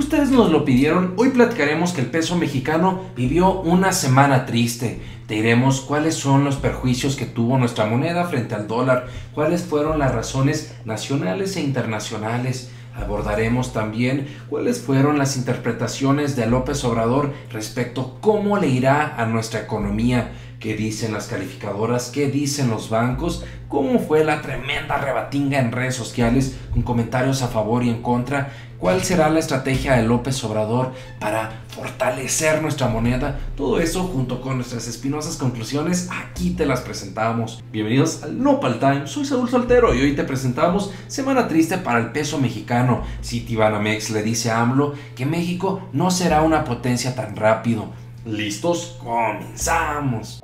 ustedes nos lo pidieron, hoy platicaremos que el peso mexicano vivió una semana triste. Te diremos cuáles son los perjuicios que tuvo nuestra moneda frente al dólar, cuáles fueron las razones nacionales e internacionales. Abordaremos también cuáles fueron las interpretaciones de López Obrador respecto a cómo le irá a nuestra economía, qué dicen las calificadoras, qué dicen los bancos, cómo fue la tremenda rebatinga en redes sociales con comentarios a favor y en contra, cuál será la estrategia de López Obrador para fortalecer nuestra moneda. Todo eso junto con nuestras espinosas conclusiones, aquí te las presentamos. Bienvenidos al Nopal Time, soy Saúl Soltero y hoy te presentamos semana triste para el peso mexicano. Citibanamex le dice a AMLO que México no será una potencia tan rápido. ¿Listos? ¡Comenzamos!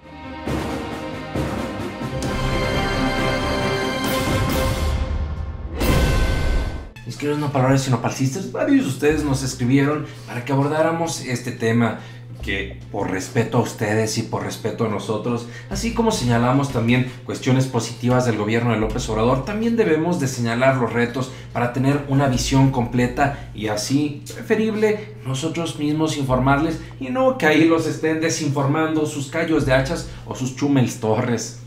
Mis queridos nopalores y nopalcistas, varios de ustedes nos escribieron para que abordáramos este tema, que por respeto a ustedes y por respeto a nosotros, así como señalamos también cuestiones positivas del gobierno de López Obrador, también debemos de señalar los retos para tener una visión completa y así preferible nosotros mismos informarles y no que ahí los estén desinformando sus callos de hachas o sus chúmels torres.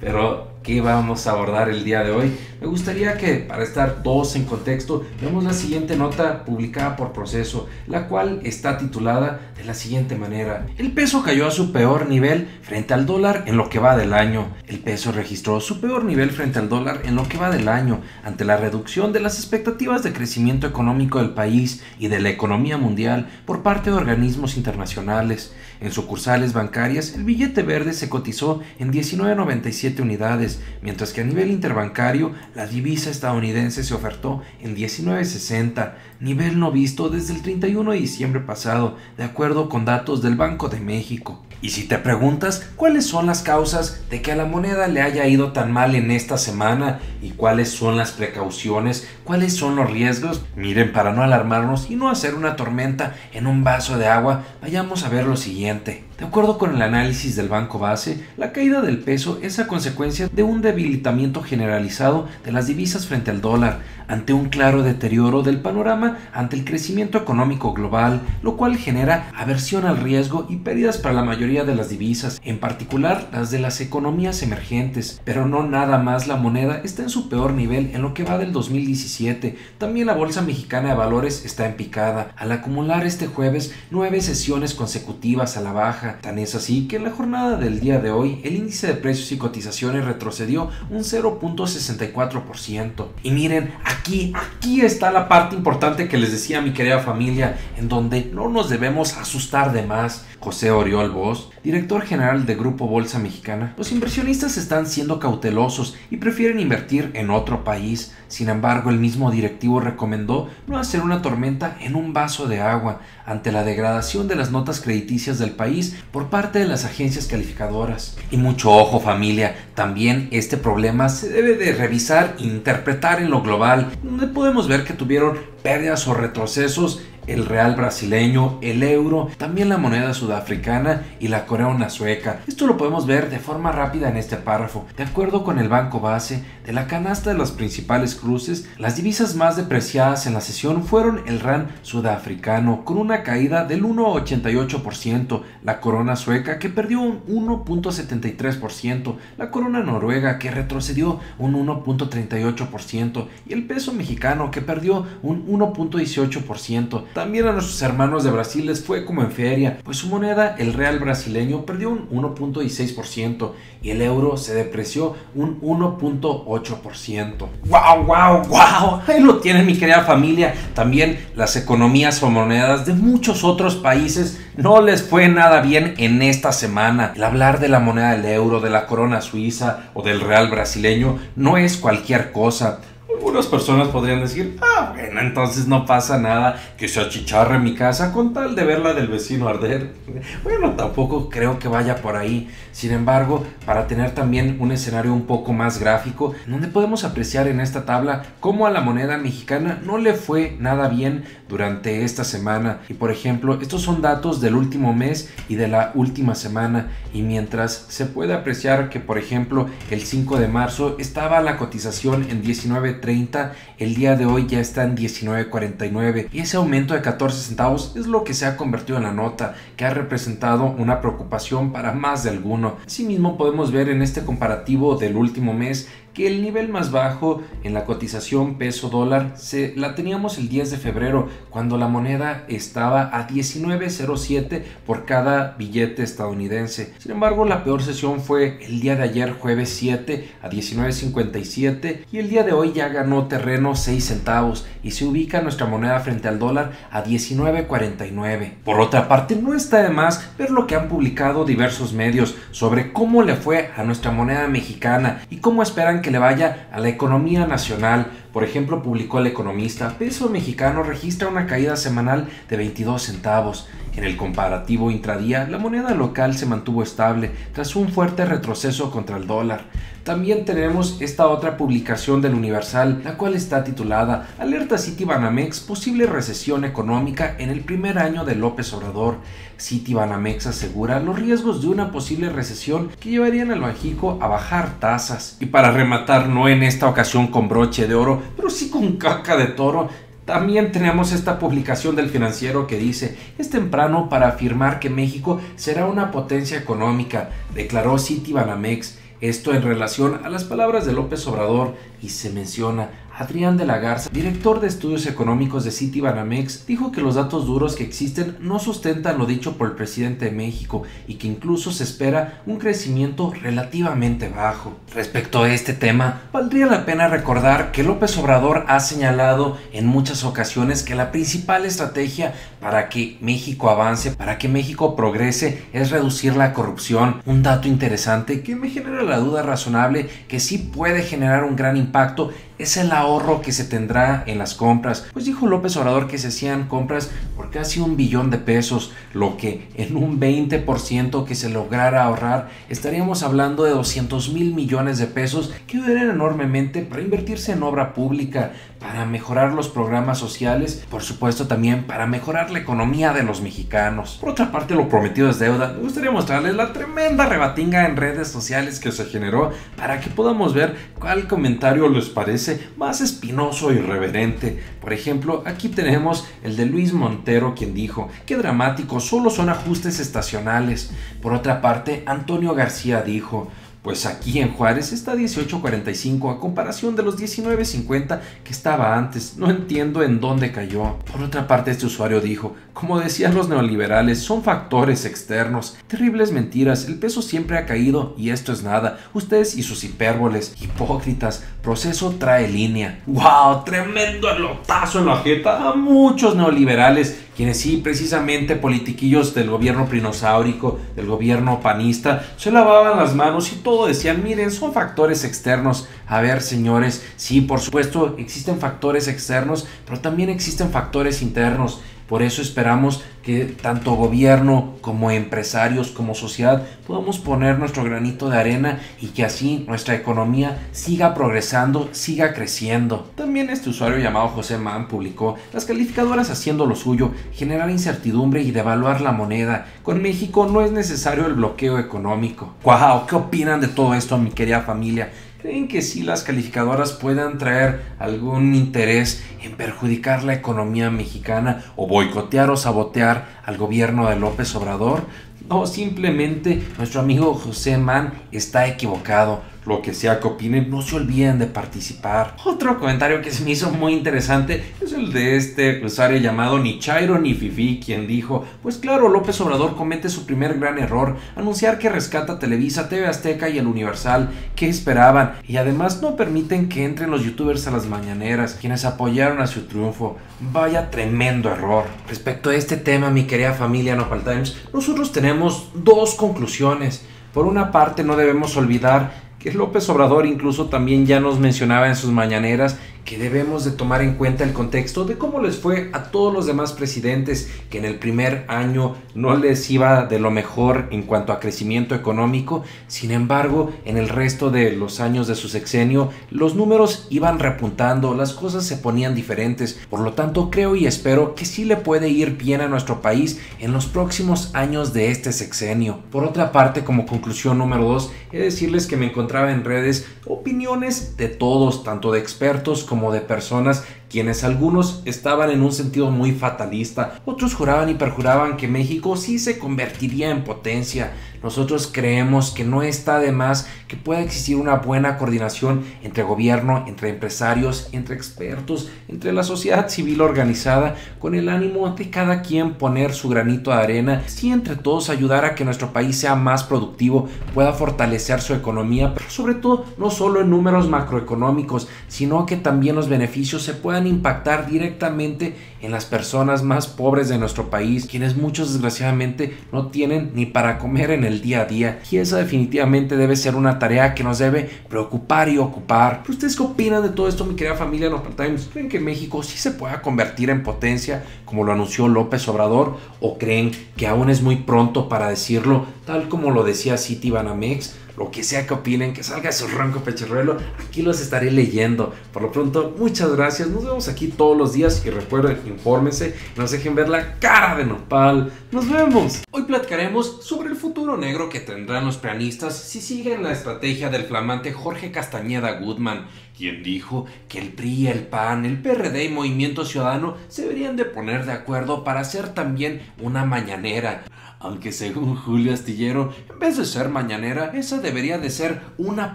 Pero ¿qué vamos a abordar el día de hoy? Me gustaría que, para estar todos en contexto, veamos la siguiente nota publicada por Proceso, la cual está titulada de la siguiente manera: el peso cayó a su peor nivel frente al dólar en lo que va del año. El peso registró su peor nivel frente al dólar en lo que va del año, ante la reducción de las expectativas de crecimiento económico del país y de la economía mundial por parte de organismos internacionales. En sucursales bancarias, el billete verde se cotizó en 19.97 unidades, mientras que a nivel interbancario, la divisa estadounidense se ofertó en 19.60, nivel no visto desde el 31 de diciembre pasado, de acuerdo con datos del Banco de México. Y si te preguntas cuáles son las causas de que a la moneda le haya ido tan mal en esta semana y cuáles son las precauciones, cuáles son los riesgos, miren, para no alarmarnos y no hacer una tormenta en un vaso de agua, vayamos a ver lo siguiente. De acuerdo con el análisis del Banco Base, la caída del peso es a consecuencia de un debilitamiento generalizado de las divisas frente al dólar, ante un claro deterioro del panorama ante el crecimiento económico global, lo cual genera aversión al riesgo y pérdidas para la mayoría de las divisas, en particular las de las economías emergentes. Pero no nada más la moneda está en su peor nivel en lo que va del 2017, también la Bolsa Mexicana de Valores está en picada, al acumular este jueves 9 sesiones consecutivas a la baja. Tan es así que en la jornada del día de hoy el índice de precios y cotizaciones retrocedió un 0.64%. Y miren, aquí está la parte importante que les decía mi querida familia, en donde no nos debemos asustar de más. José Oriol Bosch, director general de Grupo Bolsa Mexicana: los inversionistas están siendo cautelosos y prefieren invertir en otro país. Sin embargo, el mismo directivo recomendó no hacer una tormenta en un vaso de agua ante la degradación de las notas crediticias del país por parte de las agencias calificadoras. Y mucho ojo, familia, también este problema se debe de revisar e interpretar en lo global, donde podemos ver que tuvieron pérdidas o retrocesos el real brasileño, el euro, también la moneda sudafricana y la corona sueca. Esto lo podemos ver de forma rápida en este párrafo. De acuerdo con el Banco Base, de la canasta de los principales cruces, las divisas más depreciadas en la sesión fueron el rand sudafricano, con una caída del 1.88%, la corona sueca, que perdió un 1.73%, la corona noruega, que retrocedió un 1.38%, y el peso mexicano, que perdió un 1.18%. También a nuestros hermanos de Brasil les fue como en feria, pues su moneda, el real brasileño, perdió un 1.16% y el euro se depreció un 1.8%. ¡Wow, wow, wow! Ahí lo tienen, mi querida familia. También las economías o monedas de muchos otros países no les fue nada bien en esta semana. El hablar de la moneda del euro, de la corona suiza o del real brasileño no es cualquier cosa. Algunas personas podrían decir: bueno, entonces no pasa nada que se achicharre mi casa con tal de ver la del vecino arder. Bueno, tampoco creo que vaya por ahí. Sin embargo, para tener también un escenario un poco más gráfico, donde podemos apreciar en esta tabla cómo a la moneda mexicana no le fue nada bien durante esta semana. Y por ejemplo, estos son datos del último mes y de la última semana. Y mientras se puede apreciar que, por ejemplo, el 5 de marzo estaba la cotización en 19.30, el día de hoy ya está en 19.49. Y ese aumento de 14 centavos es lo que se ha convertido en la nota, que ha representado una preocupación para más de alguno. Asimismo, podemos ver en este comparativo del último mes que el nivel más bajo en la cotización peso dólar la teníamos el 10 de febrero, cuando la moneda estaba a 19.07 por cada billete estadounidense. Sin embargo, la peor sesión fue el día de ayer, jueves 7, a 19.57, y el día de hoy ya ganó terreno 6 centavos y se ubica nuestra moneda frente al dólar a 19.49. Por otra parte, no está de más ver lo que han publicado diversos medios sobre cómo le fue a nuestra moneda mexicana y cómo esperan que le vaya a la economía nacional. Por ejemplo, publicó El Economista: peso mexicano registra una caída semanal de 22 centavos. En el comparativo intradía, la moneda local se mantuvo estable tras un fuerte retroceso contra el dólar. También tenemos esta otra publicación del Universal, la cual está titulada Alerta Citibanamex, posible recesión económica en el primer año de López Obrador. Citibanamex asegura los riesgos de una posible recesión que llevarían al Banxico a bajar tasas. Y para rematar, no en esta ocasión con broche de oro, pero sí con caca de toro, también tenemos esta publicación del Financiero que dice: es temprano para afirmar que México será una potencia económica, declaró Citibanamex. Esto en relación a las palabras de López Obrador, y se menciona: Adrián de la Garza, director de estudios económicos de Citibanamex, dijo que los datos duros que existen no sustentan lo dicho por el presidente de México y que incluso se espera un crecimiento relativamente bajo. Respecto a este tema, valdría la pena recordar que López Obrador ha señalado en muchas ocasiones que la principal estrategia para que México avance, para que México progrese, es reducir la corrupción. Un dato interesante que me genera la duda razonable que sí puede generar un gran impacto es el ahorro que se tendrá en las compras. Pues dijo López Obrador que se hacían compras por casi 1 billón de pesos, lo que en un 20% que se lograra ahorrar estaríamos hablando de 200,000 millones de pesos que ayudarían enormemente para invertirse en obra pública, para mejorar los programas sociales, por supuesto también para mejorar la economía de los mexicanos. Por otra parte, lo prometido es deuda. Me gustaría mostrarles la tremenda rebatinga en redes sociales que se generó para que podamos ver cuál comentario les parece más espinoso e irreverente. Por ejemplo, aquí tenemos el de Luis Montero, quien dijo: qué dramático, solo son ajustes estacionales. Por otra parte, Antonio García dijo: pues aquí en Juárez está 18.45 a comparación de los 19.50 que estaba antes. No entiendo en dónde cayó. Por otra parte, este usuario dijo: como decían los neoliberales, son factores externos. Terribles mentiras, el peso siempre ha caído y esto es nada. Ustedes y sus hipérboles, hipócritas, proceso trae línea. ¡Wow! Tremendo elotazo en la jeta a muchos neoliberales, quienes sí, precisamente politiquillos del gobierno prinosáurico, del gobierno panista, se lavaban las manos y todo decían: miren, son factores externos. A ver, señores, sí, por supuesto existen factores externos, pero también existen factores internos. Por eso esperamos que tanto gobierno como empresarios como sociedad podamos poner nuestro granito de arena y que así nuestra economía siga progresando, siga creciendo. También este usuario llamado José Man publicó: las calificadoras haciendo lo suyo, generar incertidumbre y devaluar la moneda. Con México no es necesario el bloqueo económico. ¡Wow! ¿Qué opinan de todo esto, mi querida familia? ¿Creen que sí las calificadoras puedan traer algún interés en perjudicar la economía mexicana o boicotear o sabotear al gobierno de López Obrador? No, simplemente nuestro amigo José Man está equivocado. Lo que sea que opinen, no se olviden de participar. Otro comentario que se me hizo muy interesante es el de este usuario llamado Ni Chairo ni Fifi, quien dijo: pues claro, López Obrador comete su primer gran error, anunciar que rescata Televisa, TV Azteca y el Universal. ¿Qué esperaban? Y además no permiten que entren los youtubers a las mañaneras, quienes apoyaron a su triunfo. Vaya tremendo error. Respecto a este tema, mi querida familia Nopal Times, nosotros tenemos dos conclusiones. Por una parte, no debemos olvidar que López Obrador incluso también ya nos mencionaba en sus mañaneras que debemos de tomar en cuenta el contexto de cómo les fue a todos los demás presidentes que en el primer año no les iba de lo mejor en cuanto a crecimiento económico. Sin embargo, en el resto de los años de su sexenio, los números iban repuntando, las cosas se ponían diferentes. Por lo tanto, creo y espero que sí le puede ir bien a nuestro país en los próximos años de este sexenio. Por otra parte, como conclusión número 2, he de decirles que me encontraba en redes opiniones de todos, tanto de expertos como de personas quienes algunos estaban en un sentido muy fatalista, otros juraban y perjuraban que México sí se convertiría en potencia. Nosotros creemos que no está de más que pueda existir una buena coordinación entre gobierno, entre empresarios, entre expertos, entre la sociedad civil organizada, con el ánimo de cada quien poner su granito de arena, sí entre todos ayudar a que nuestro país sea más productivo, pueda fortalecer su economía, pero sobre todo no solo en números macroeconómicos, sino que también los beneficios se puedan impactar directamente en las personas más pobres de nuestro país, quienes muchos desgraciadamente no tienen ni para comer en el día a día, y esa definitivamente debe ser una tarea que nos debe preocupar y ocupar. ¿Pero ustedes qué opinan de todo esto, mi querida familia Nopal Times? ¿Creen que México sí se pueda convertir en potencia como lo anunció López Obrador, o creen que aún es muy pronto para decirlo, tal como lo decía Citibanamex? Lo que sea que opinen, que salga su ronco pechorruelo, aquí los estaré leyendo. Por lo pronto, muchas gracias, nos vemos aquí todos los días y recuerden, infórmense, no nos dejen ver la cara de Nopal. ¡Nos vemos! Hoy platicaremos sobre el futuro negro que tendrán los prianistas si siguen la estrategia del flamante Jorge Castañeda Goodman, quien dijo que el PRI, el PAN, el PRD y Movimiento Ciudadano se deberían de poner de acuerdo para hacer también una mañanera. Aunque según Julio Astillero, en vez de ser mañanera, esa debería de ser una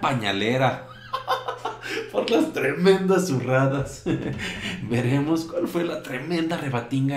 pañalera. Por las tremendas zurradas. Veremos cuál fue la tremenda rebatinga